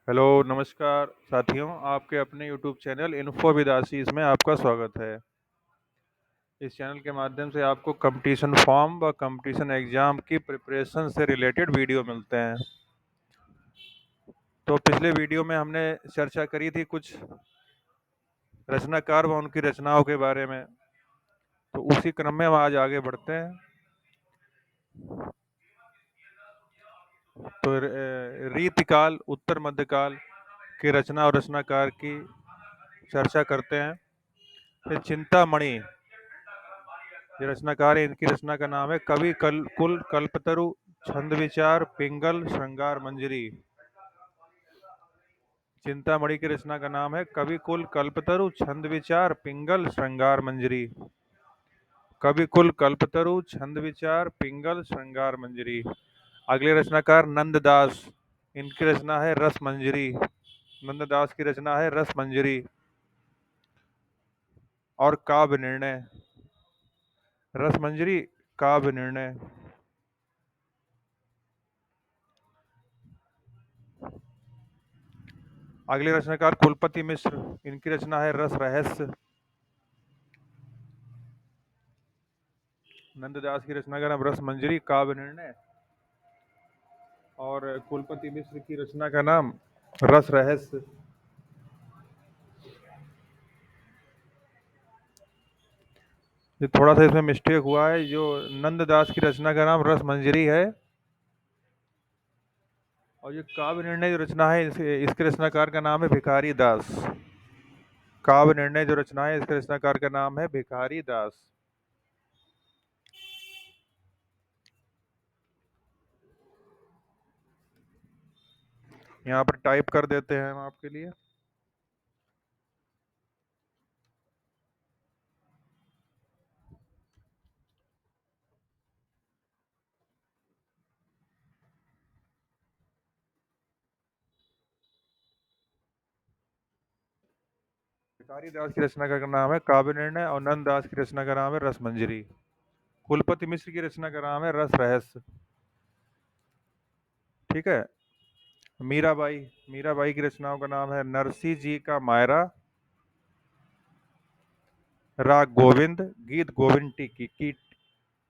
Hello, नमस्कार साथियों। आपके अपने यूट्यूब चैनल इन्फो विद आशीष में आपका स्वागत है। इस चैनल के माध्यम से आपको कंपटीशन फॉर्म व कंपटीशन एग्जाम की प्रिपरेशन से रिलेटेड वीडियो मिलते हैं। तो पिछले वीडियो में हमने चर्चा करी थी कुछ रचनाकार व उनकी रचनाओं के बारे में। तो उसी क्रम में हम आज आगे बढ़ते हैं। तो रीतिकाल उत्तर मध्यकाल की रचना और रचनाकार की चर्चा करते हैं। फिर चिंतामणि ये रचनाकार है, इनकी रचना का नाम है कवि कुल कल्पतरु छंद विचार पिंगल श्रृंगार मंजरी। चिंतामणि की रचना का नाम है कवि कुल कल्पतरु छंद विचार पिंगल श्रृंगार मंजरी। कवि कुल कल्पतरु छंद विचार पिंगल श्रृंगार मंजरी। अगले रचनाकार नंददास, इनकी रचना है रस मंजरी। नंददास की रचना है रस मंजरी और काव्य निर्णय। रस मंजरी, काव्य निर्णय। अगले रचनाकार कुलपति मिश्र, इनकी रचना है रस रहस्य। नंददास की रचना का नाम रस मंजरी काव्य निर्णय और कुलपति मिश्र की रचना का नाम रस रहस्य। ये थोड़ा सा इसमें मिस्टेक हुआ है, जो नंददास की रचना का नाम रस मंजरी है और ये काव्य निर्णय जो रचना है इसके रचनाकार का नाम है भिखारी दास। काव्य निर्णय जो रचना है इसके रचनाकार का नाम है भिखारी दास। यहाँ पर टाइप कर देते हैं हम आपके लिए। भिखारी दास की रचना का नाम है काव्य निर्णय और नंददास की रचना का नाम है रस मंजरी। कुलपति मिश्र की रचना का नाम है रस रहस्य। ठीक है। मीराबाई, मीराबाई की रचनाओं का नाम है नरसी जी का मायरा, राग गोविंद, गीत गोविंद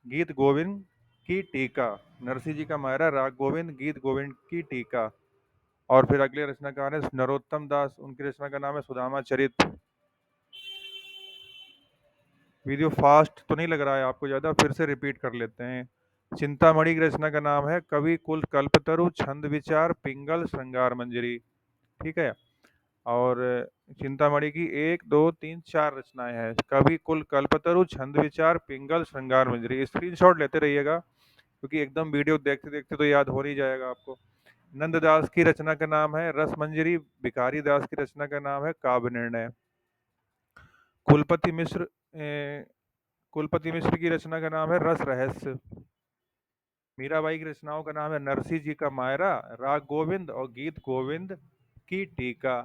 गीत गोविंद की टीका। नरसी जी का मायरा, राग गोविंद, गीत गोविंद की टीका। और फिर अगले रचनाकार है नरोत्तम दास, उनकी रचना का नाम है सुदामा चरित। वीडियो फास्ट तो नहीं लग रहा है आपको ज्यादा, फिर से रिपीट कर लेते हैं। चिंतामणि की रचना का नाम है कवि कुल कल्पतरु छंद विचार पिंगल श्रृंगार मंजरी। ठीक है। और चिंतामणि की 1 2 3 4 रचनाएं हैं। कवि कुल कल्पतरु छंद विचार पिंगल श्रृंगार मंजरी। स्क्रीनशॉट लेते रहिएगा क्योंकि एकदम वीडियो देखते देखते तो याद हो नहीं जाएगा आपको। नंददास की रचना का नाम है रस मंजरी। भिखारी दास की रचना का नाम है काव्य निर्णय। कुलपति मिश्र कुलपति मिश्र की रचना का नाम है रस रहस्य। मीराबाई की रचनाओं का नाम है नरसी जी का मायरा, राग गोविंद और गीत गोविंद की टीका।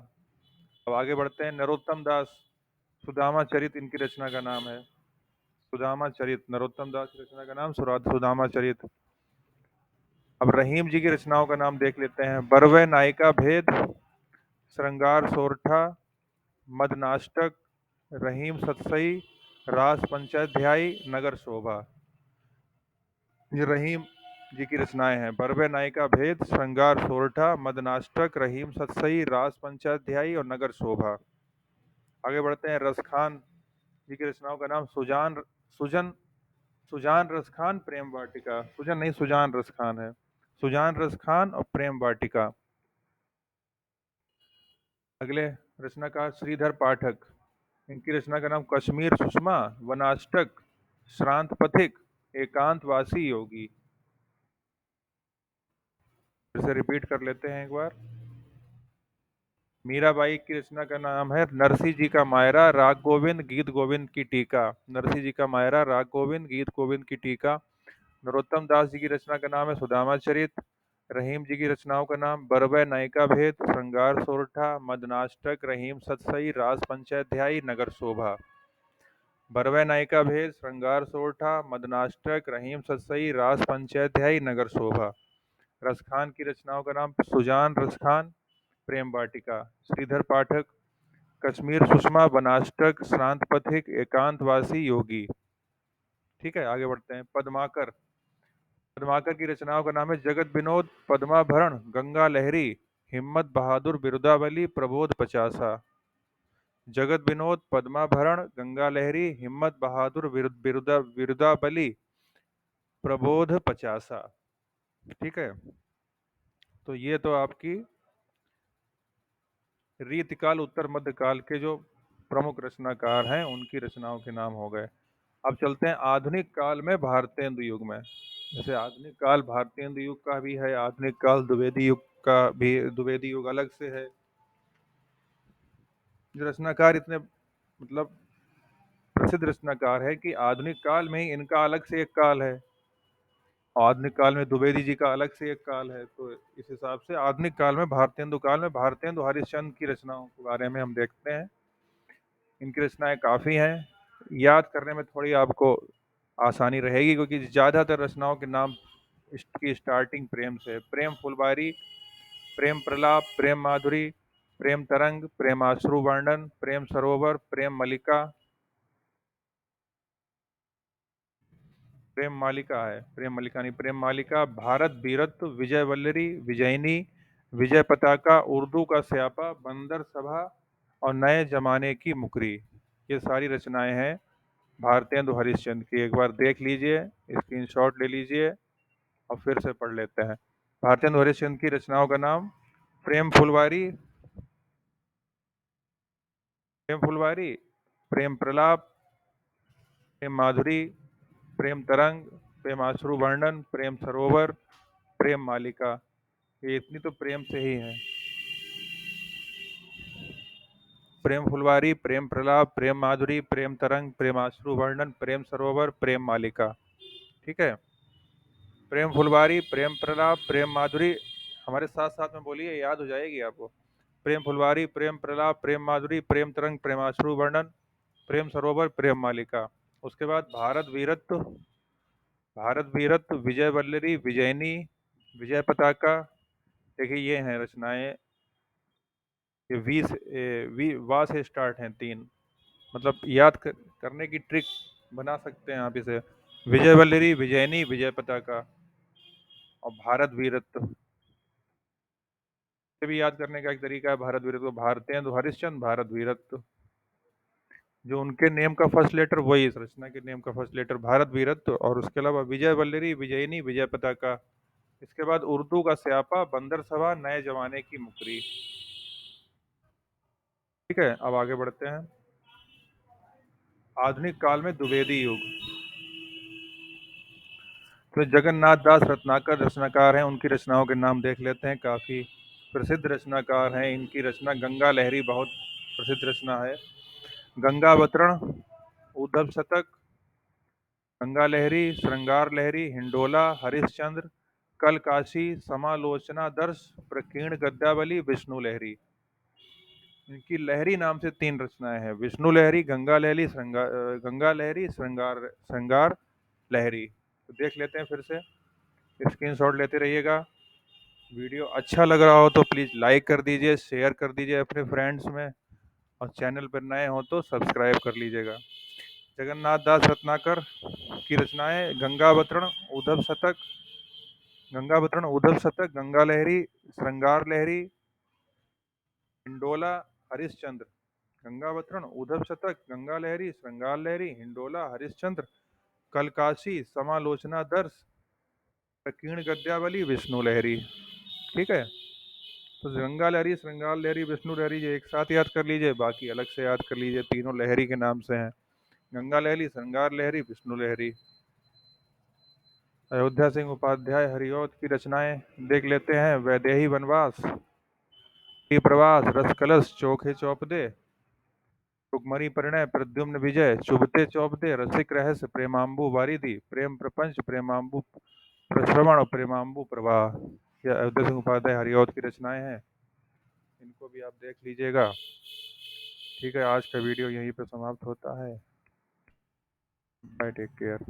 अब आगे बढ़ते हैं। नरोत्तम दास, सुदामा चरित इनकी रचना का नाम है। सुदामा चरित, नरोत्तम दास की रचना का नाम सुदामा चरित। अब रहीम जी की रचनाओं का नाम देख लेते हैं। बरवे नायिका भेद, श्रृंगार सोरठा, मदनाष्टक, रहीम सतसई, रास पंचाध्यायी, नगर शोभा। ये रहीम जी की रचनाएं हैं। बरवे नायिका भेद, श्रृंगार सोरठा, मदनाष्टक, रहीम सतसई, रास पंचाध्यायी और नगर शोभा। आगे बढ़ते हैं। रसखान जी की रचनाओं का नाम सुजन सुजान रसखान प्रेम वाटिका। सुजन नहीं, सुजान रसखान है। सुजान रसखान और प्रेम वाटिका। अगले रचनाकार श्रीधर पाठक, इनकी रचना का नाम कश्मीर सुषमा, वनाष्टक, श्रांत पथिक, एकांतवासी योगी। फिर से रिपीट कर लेते हैं एक बार। मीराबाई की रचना का नाम है नरसी जी का मायरा, राग गोविंद, गीत गोविंद की टीका। नरसी जी का मायरा, राग गोविंद, गीत गोविंद की टीका। नरोत्तम दास जी की रचना का नाम है सुदामा चरित। रहीम जी की रचनाओं का नाम बरवै नायिका भेद, श्रृंगार सोरठा, मदनाष्टक, रहीम सतसई, रास पंचाध्यायी, नगर शोभा। बरवै नायिका भेद, श्रृंगार सोरठा, मदनाष्टक, रहीम सतसई, रास पंचाध्यायी, नगर शोभा। रसखान की रचनाओं का नाम सुजान रसखान, प्रेम वाटिका। श्रीधर पाठक, कश्मीर सुषमा, वनाष्टक, श्रांत पथिक, एकांतवासी, योगी। ठीक है, आगे बढ़ते हैं। पद्माकर। पद्माकर की रचनाओं का नाम है जगत विनोद, पद्माभरण, गंगा लहरी, हिम्मत बहादुर, बिरुदावली, प्रबोध पचासा। जगत विनोद, पद्माभरण, गंगा लहरी, हिम्मत बहादुर, बिरुदावली, प्रबोध पचासा। ठीक है, तो ये तो आपकी रीतिकाल उत्तर मध्यकाल के जो प्रमुख रचनाकार हैं उनकी रचनाओं के नाम हो गए। अब चलते हैं आधुनिक काल में भारतेंदु युग में। जैसे आधुनिक काल भारतेंदु युग का भी है, आधुनिक काल द्विवेदी युग का भी, द्विवेदी युग अलग से है। जो रचनाकार इतने मतलब प्रसिद्ध रचनाकार है कि आधुनिक काल में ही इनका अलग से एक काल है, आधुनिक काल में द्विवेदी जी का अलग से एक काल है। तो इस हिसाब से आधुनिक काल में भारतेंदु काल में भारतेंदु हरिश्चंद्र की रचनाओं के बारे में हम देखते हैं। इनकी रचनाएं काफ़ी हैं, याद करने में थोड़ी आपको आसानी रहेगी क्योंकि ज़्यादातर रचनाओं के नाम की स्टार्टिंग प्रेम से है। प्रेम फुलवारी, प्रेम प्रलाप, प्रेम माधुरी, प्रेम तरंग, प्रेमाश्रु वर्णन, प्रेम सरोवर, प्रेम मलिका, प्रेम मालिका है, प्रेम मलिका नहीं, प्रेम मालिका, भारत वीरत्व, विजय वल्लरी, विजयिनी, विजय पताका, उर्दू का स्यापा, बंदर सभा और नए जमाने की मुकरी। ये सारी रचनाएं हैं भारतेंदु हरिश्चंद्र की। एक बार देख लीजिए, स्क्रीनशॉट ले लीजिए और फिर से पढ़ लेते हैं। भारतेंदु हरिश्चंद्र की रचनाओं का नाम प्रेम फुलवारी, प्रेम फुलवारी, प्रेम प्रलाप, प्रेम माधुरी, प्रेम तरंग, प्रेमाश्रु वर्णन, प्रेम सरोवर, प्रेम मालिका। ये इतनी तो प्रेम से ही है। प्रेम फुलवारी, प्रेम प्रलाप, प्रेम माधुरी, प्रेम तरंग, प्रेमाश्रु वर्णन, प्रेम सरोवर, प्रेम मालिका। ठीक है, प्रेम फुलवारी, प्रेम प्रलाप, प्रेम माधुरी, हमारे साथ साथ में बोलिए, याद हो जाएगी आपको। प्रेम फुलवारी, प्रेम प्रलाप, प्रेम माधुरी, प्रेम तरंग, प्रेमाश्रु वर्णन, प्रेम सरोवर, प्रेम मालिका। उसके बाद भारत वीरत्व, भारत वीरत्व, विजय वल्लरी, विजयिनी, विजय पताका। देखिए ये हैं रचनाएं, ये वा से स्टार्ट हैं तीन, मतलब याद करने की ट्रिक बना सकते हैं आप इसे। विजय वल्लरी, विजयिनी, विजय पताका और भारत वीरत्व। ये भी याद करने का एक तरीका है, भारत वीरत्व। भारतेंदु हरिश्चंद्र, भारत वीरत्व, जो उनके नेम का फर्स्ट लेटर वही इस रचना के नेम का फर्स्ट लेटर, भारत वीरत्व। और उसके अलावा विजय वल्लरी, विजयिनी, विजय पताका। इसके बाद उर्दू का स्यापा, बंदर सभा, नए जमाने की मुकरी। ठीक है, अब आगे बढ़ते हैं। आधुनिक काल में द्विवेदी युग। तो जगन्नाथ दास रत्नाकर रचनाकार हैं, उनकी रचनाओं के नाम देख लेते हैं। काफ़ी प्रसिद्ध रचनाकार हैं। इनकी रचना गंगा लहरी बहुत प्रसिद्ध रचना है। गंगावतरण, उद्धव शतक, गंगा लहरी, श्रृंगार लहरी, हिंडोला, हरिश्चंद्र, कल काशी, समालोचना दर्श, प्रकीर्ण गद्यावली, विष्णु लहरी। इनकी लहरी नाम से तीन रचनाएं हैं, विष्णु लहरी, गंगा लहरी, गंगा लहरी, श्रृंगार श्रृंगार लहरी। तो देख लेते हैं फिर से, स्क्रीनशॉट लेते रहिएगा। वीडियो अच्छा लग रहा हो तो प्लीज़ लाइक कर दीजिए, शेयर कर दीजिए अपने फ्रेंड्स में, और चैनल पर नए हो तो सब्सक्राइब कर लीजिएगा। जगन्नाथ दास रत्नाकर की रचनाएं गंगावतरण, उद्धव शतक, गंगावतरण, उद्धव शतक, गंगा लहरी, श्रृंगार लहरी, हिंडोला, हरिश्चंद्र। गंगावतरण, उद्धव शतक, गंगा लहरी, श्रृंगार लहरी, हिंडोला, हरिश्चंद्र, कलकाशी, समालोचना दर्श, प्रकीर्ण गद्यावली, विष्णु लहरी। ठीक है, तो गंगा लहरी, श्रृंगार लहरी, विष्णु लहरी ये एक साथ याद कर लीजिए, बाकी अलग से याद कर लीजिए। तीनों लहरी के नाम से हैं, गंगा लहरी, श्रृंगार लहरी, विष्णु लहरी। अयोध्या सिंह उपाध्याय हरिऔध की रचनाएं देख लेते हैं। वैदेही वनवास, प्रवास, रस कलश, चोखे चौपदे, रुक्मणी परिणय, प्रद्युम्न विजय, चुभते चौपदे, रसिक रहस्य, प्रेमाम्बु वारिधि, प्रेम प्रपंच, प्रेमाम्बु प्रश्रवण और प्रेमाम्बु प्रवाह। यह अयोध्या सिंह उपाध्याय हरिऔध की रचनाएं हैं, इनको भी आप देख लीजिएगा। ठीक है, आज का वीडियो यहीं पे समाप्त होता है। Bye, take care.